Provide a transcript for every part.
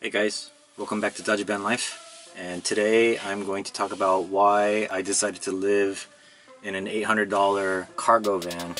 Hey guys, welcome back to DajibanLife, and today I'm going to talk about why I decided to live in an $800 cargo van.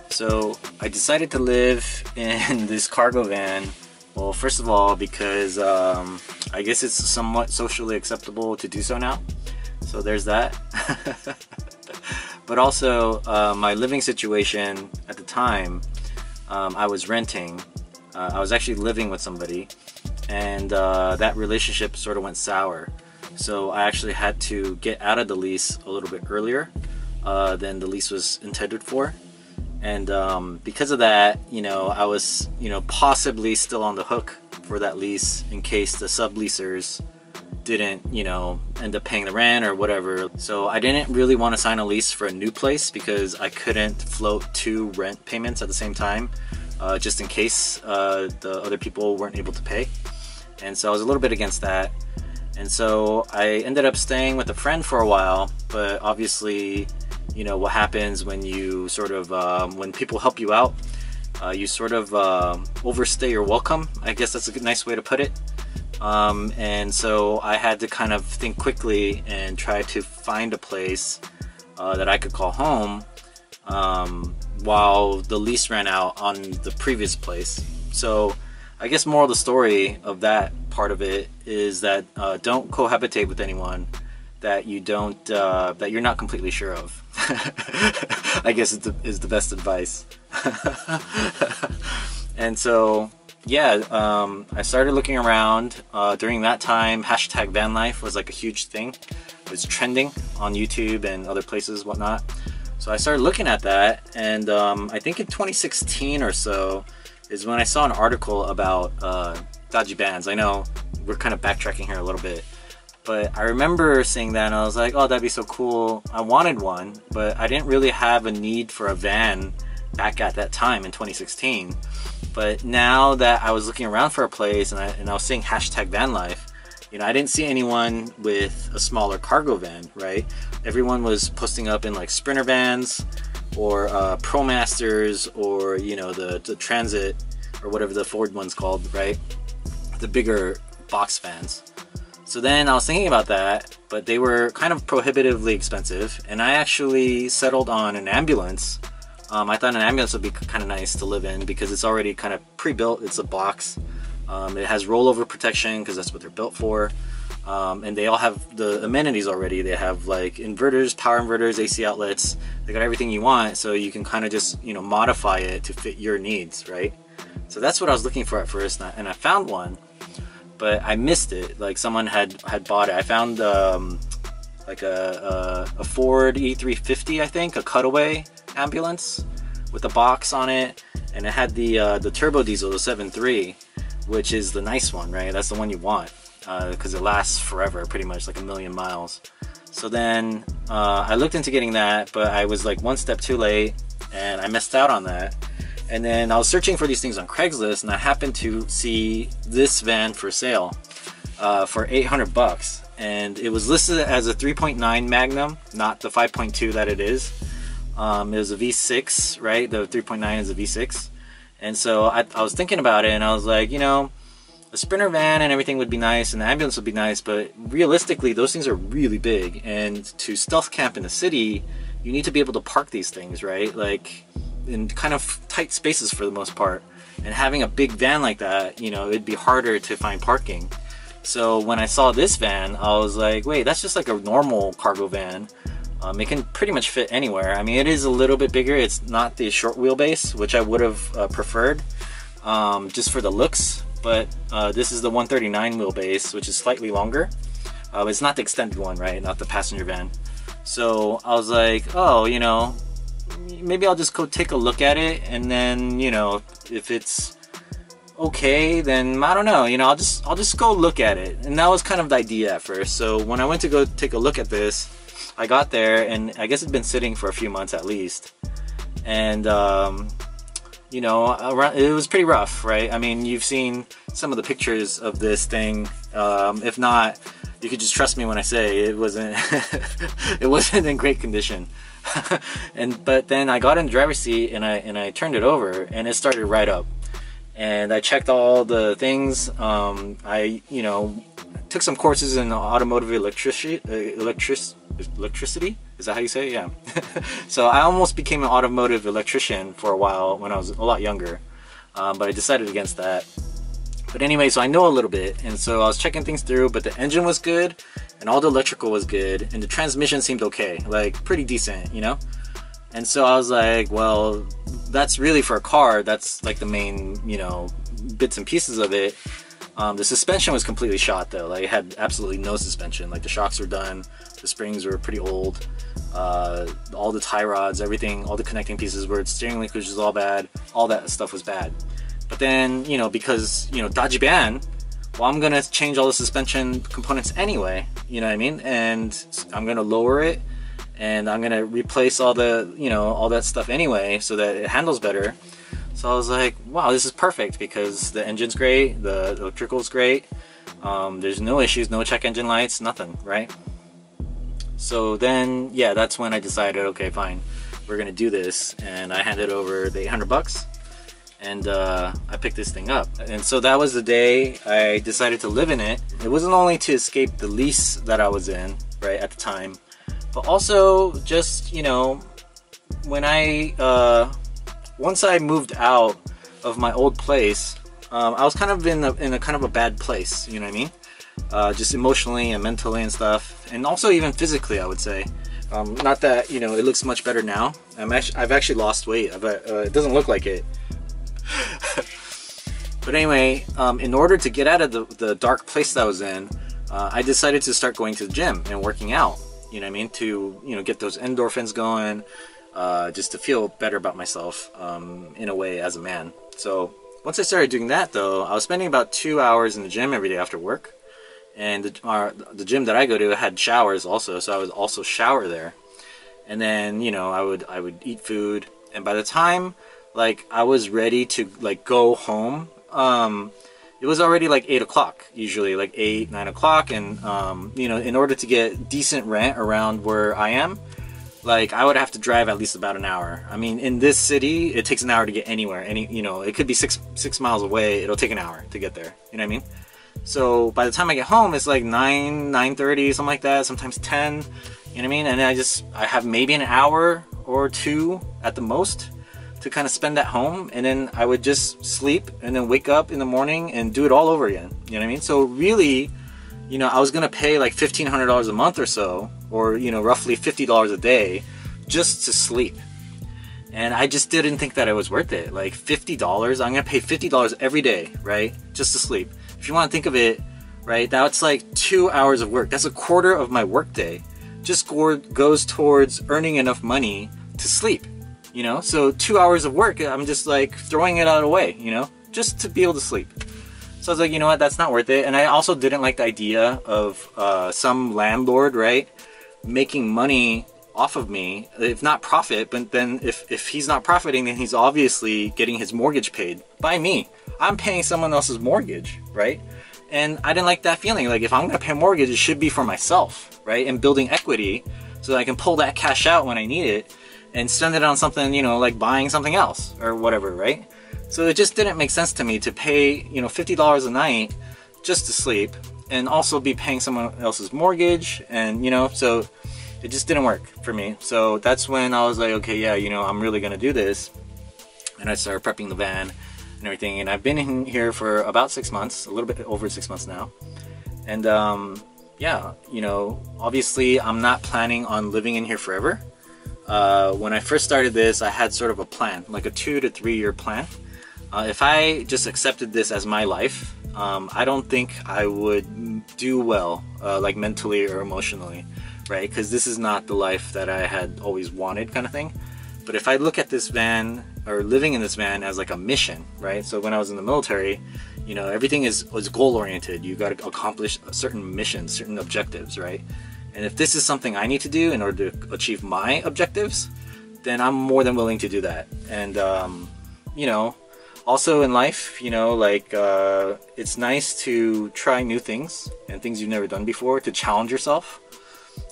So I decided to live in this cargo van, well, first of all because I guess it's somewhat socially acceptable to do so now, so there's that. But also my living situation at the time, I was renting. I was actually living with somebody, and that relationship sort of went sour. So I actually had to get out of the lease a little bit earlier than the lease was intended for. And because of that, I was, possibly still on the hook for that lease in case the subleasers didn't, end up paying the rent or whatever. So I didn't really want to sign a lease for a new place because I couldn't float two rent payments at the same time. Just in case the other people weren't able to pay. And so I was a little bit against that. And so I ended up staying with a friend for a while, but obviously, what happens when you sort of, when people help you out, you sort of overstay your welcome. I guess that's a good, nice way to put it. And so I had to kind of think quickly and try to find a place that I could call home while the lease ran out on the previous place. So I guess moral of the story of that part of it is that don't cohabitate with anyone that you don't that you're not completely sure of. I guess is the best advice. And so yeah, I started looking around. During that time, hashtag vanlife was like a huge thing. It was trending on YouTube and other places, whatnot. So I started looking at that, and I think in 2016 or so is when I saw an article about dajibans. I know we're kind of backtracking here a little bit, but I remember seeing that and I was like, oh, that'd be so cool. I wanted one, but I didn't really have a need for a van back at that time in 2016. But now that I was looking around for a place and I was seeing hashtag vanlife, I didn't see anyone with a smaller cargo van, right? Everyone was posting up in like Sprinter vans or ProMasters or, the Transit or whatever the Ford one's called, right? The bigger box vans. So then I was thinking about that, but they were kind of prohibitively expensive, and I actually settled on an ambulance. I thought an ambulance would be kind of nice to live in because it's already kind of pre-built. It's a box. It has rollover protection because that's what they're built for, and they all have the amenities already. They have like inverters, power inverters, AC outlets. They got everything you want, so you can kind of just modify it to fit your needs, right? So that's what I was looking for at first, and I found one, but I missed it. Like someone had bought it. I found like a Ford E350, I think, a cutaway ambulance with a box on it, and it had the turbo diesel, the 7.3. Which is the nice one, right? That's the one you want because it lasts forever, pretty much like 1,000,000 miles. So then I looked into getting that, but I was like one step too late and I missed out on that. And then I was searching for these things on Craigslist, and I happened to see this van for sale for $800, and it was listed as a 3.9 Magnum, not the 5.2 that it is. It was a V6, right? The 3.9 is a V6. And so I was thinking about it, and I was like, a Sprinter van and everything would be nice, and the ambulance would be nice, but realistically, those things are really big, and to stealth camp in the city, you need to be able to park these things, right? Like, in kind of tight spaces for the most part. And having a big van like that, it'd be harder to find parking. So when I saw this van, I was like, wait, that's just like a normal cargo van. It can pretty much fit anywhere. I mean, it is a little bit bigger. It's not the short wheelbase, which I would have preferred just for the looks. But this is the 139 wheelbase, which is slightly longer. It's not the extended one, right? Not the passenger van. So I was like, oh, maybe I'll just go take a look at it, and then, if it's okay, then I don't know. I'll just go look at it. And that was kind of the idea at first. So when I went to go take a look at this, I got there, and I guess it'd been sitting for a few months at least, and it was pretty rough, right? I mean, you've seen some of the pictures of this thing. If not, you could just trust me when I say it wasn't it wasn't in great condition. But then I got in the driver's seat and I turned it over, and it started right up. and I checked all the things. I, you know, took some courses in automotive electricity. Is that how you say it? Yeah. So I almost became an automotive electrician for a while when I was a lot younger, but I decided against that. But anyway, so I know a little bit, and so I was checking things through, but the engine was good, and all the electrical was good, and the transmission seemed okay, like pretty decent, you know? And so I was like, well, that's really for a car, that's like the main, you know, bits and pieces of it. The suspension was completely shot though, like it had absolutely no suspension, like the shocks were done, the springs were pretty old, all the tie rods, everything, all the connecting pieces were, steering linkage was all bad, all that stuff was bad. But then, you know, because, you know, Dajiban, well, I'm gonna change all the suspension components anyway, you know what I mean? And I'm gonna lower it, and I'm gonna replace all the, you know, all that stuff anyway, so that it handles better. So I was like, wow, this is perfect, because the engine's great, the electrical's great, there's no issues, no check engine lights, nothing, right? So then, yeah, that's when I decided, okay, fine, we're gonna do this, and I handed over the 800 bucks. And I picked this thing up. And so that was the day I decided to live in it. It wasn't only to escape the lease that I was in, right, at the time, but also just, you know, when I, once I moved out of my old place, I was kind of in a kind of a bad place, you know what I mean? Just emotionally and mentally and stuff, and also even physically, I would say. Not that, you know, it looks much better now. I've actually lost weight. It doesn't look like it. But anyway, in order to get out of the dark place that I was in, I decided to start going to the gym and working out, you know what I mean, to, you know, get those endorphins going, just to feel better about myself, in a way, as a man. So once I started doing that though, I was spending about 2 hours in the gym every day after work, and the gym that I go to had showers also, so I would also shower there. And then, you know, I would eat food, and by the time like I was ready to like go home, it was already like 8 o'clock, usually like 8, 9 o'clock. And you know, in order to get decent rent around where I am, like I would have to drive at least about an hour. I mean, in this city it takes an hour to get anywhere. You know, it could be six miles away, it'll take an hour to get there, you know what I mean? So by the time I get home, it's like 9:30, something like that, sometimes 10, you know what I mean? And I have maybe an hour or two at the most to kind of spend at home, and then I would just sleep and then wake up in the morning and do it all over again, you know what I mean? So really, you know, I was gonna pay like $1,500 a month or so, or, you know, roughly $50 a day just to sleep. And I just didn't think that it was worth it. Like $50, I'm gonna pay $50 every day, right, just to sleep. If you want to think of it, right, that's like 2 hours of work. That's a quarter of my work day just goes towards earning enough money to sleep. You know, so 2 hours of work, I'm just like throwing it all away, you know, just to be able to sleep. So I was like, you know what, that's not worth it. And I also didn't like the idea of some landlord, right, making money off of me, if not profit, but then if he's not profiting, then he's obviously getting his mortgage paid by me. I'm paying someone else's mortgage, right? And I didn't like that feeling. Like, if I'm gonna pay a mortgage, it should be for myself, right? And building equity so that I can pull that cash out when I need it and spend it on something, you know, like buying something else or whatever, right? So it just didn't make sense to me to pay, you know, $50 a night just to sleep and also be paying someone else's mortgage, and, you know, so it just didn't work for me. So that's when I was like, okay, yeah, you know, I'm really gonna do this. And I started prepping the van and everything, and I've been in here for about 6 months, a little bit over 6 months now. And yeah, you know, obviously I'm not planning on living in here forever. When I first started this, I had sort of a plan, like a 2 to 3 year plan. If I just accepted this as my life, I don't think I would do well, like mentally or emotionally, right? Because this is not the life that I had always wanted, kind of thing. But if I look at this van, or living in this van, as like a mission, right? So when I was in the military, you know, everything was goal oriented. You got to accomplish certain missions, certain objectives, right? And if this is something I need to do in order to achieve my objectives, then I'm more than willing to do that. And you know, also in life, you know, like it's nice to try new things and things you've never done before, to challenge yourself.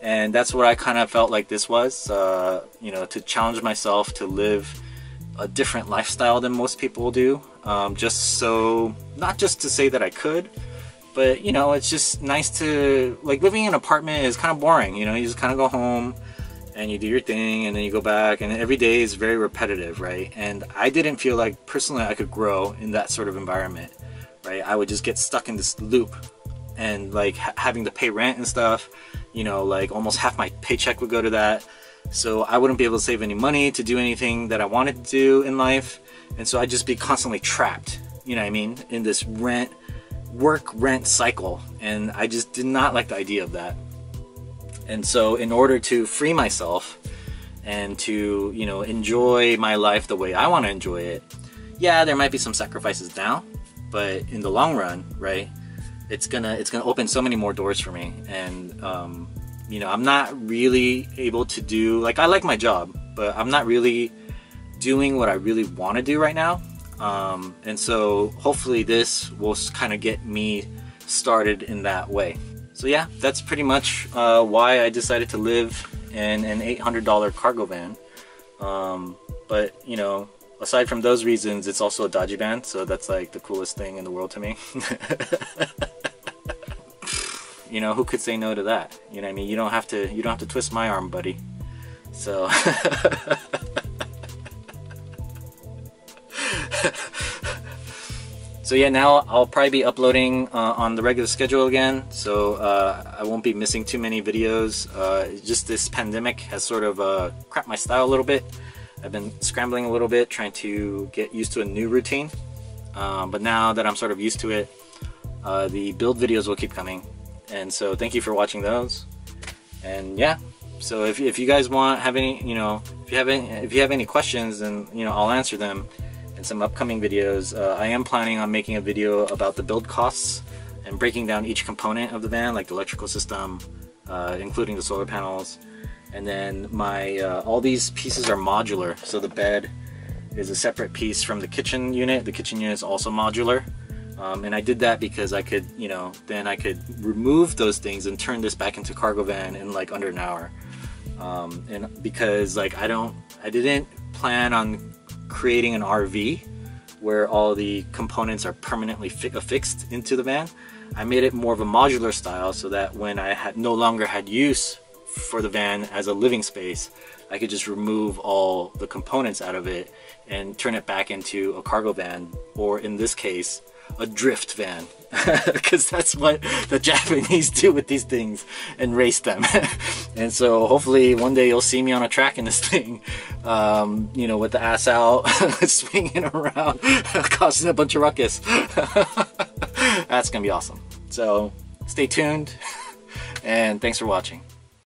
And that's what I kind of felt like this was, you know, to challenge myself to live a different lifestyle than most people do, just so, not just to say that I could, but you know, it's just nice to, like, living in an apartment is kind of boring, you know, you just kind of go home and you do your thing and then you go back, and every day is very repetitive, right? And I didn't feel like personally I could grow in that sort of environment, right? I would just get stuck in this loop, and like having to pay rent and stuff, you know, like almost half my paycheck would go to that. So I wouldn't be able to save any money to do anything that I wanted to do in life. And so I'd just be constantly trapped, you know what I mean, in this work rent cycle. And I just did not like the idea of that. And so in order to free myself and to, you know, enjoy my life the way I want to enjoy it, yeah, there might be some sacrifices now, but in the long run, right, it's gonna open so many more doors for me. And you know, I'm not really able to do, like, I like my job, but I'm not really doing what I really want to do right now. And so hopefully this will kind of get me started in that way. So yeah, that's pretty much why I decided to live in an $800 cargo van. But you know, aside from those reasons, it's also a dajiban, so that's like the coolest thing in the world to me. You know, who could say no to that? You know what I mean? You don't have to twist my arm, buddy. So so yeah, now I'll probably be uploading on the regular schedule again, so I won't be missing too many videos. Just this pandemic has sort of crapped my style a little bit. I've been scrambling a little bit, trying to get used to a new routine. But now that I'm sort of used to it, the build videos will keep coming. And so thank you for watching those. And yeah, so if you guys have any, you know, if you have any questions, then, you know, I'll answer them in some upcoming videos. I am planning on making a video about the build costs and breaking down each component of the van, like the electrical system, including the solar panels. And then my all these pieces are modular, so the bed is a separate piece from the kitchen unit. The kitchen unit is also modular. And I did that because I could, you know, then I could remove those things and turn this back into cargo van in like under an hour. And because like I didn't plan on creating an RV where all the components are permanently affixed into the van. I made it more of a modular style so that when I no longer had use for the van as a living space, I could just remove all the components out of it and turn it back into a cargo van, or in this case, a drift van, because that's what the Japanese do with these things, and race them. And so hopefully one day you'll see me on a track in this thing, you know, with the ass out, swinging around, causing a bunch of ruckus. That's gonna be awesome. So stay tuned, and thanks for watching.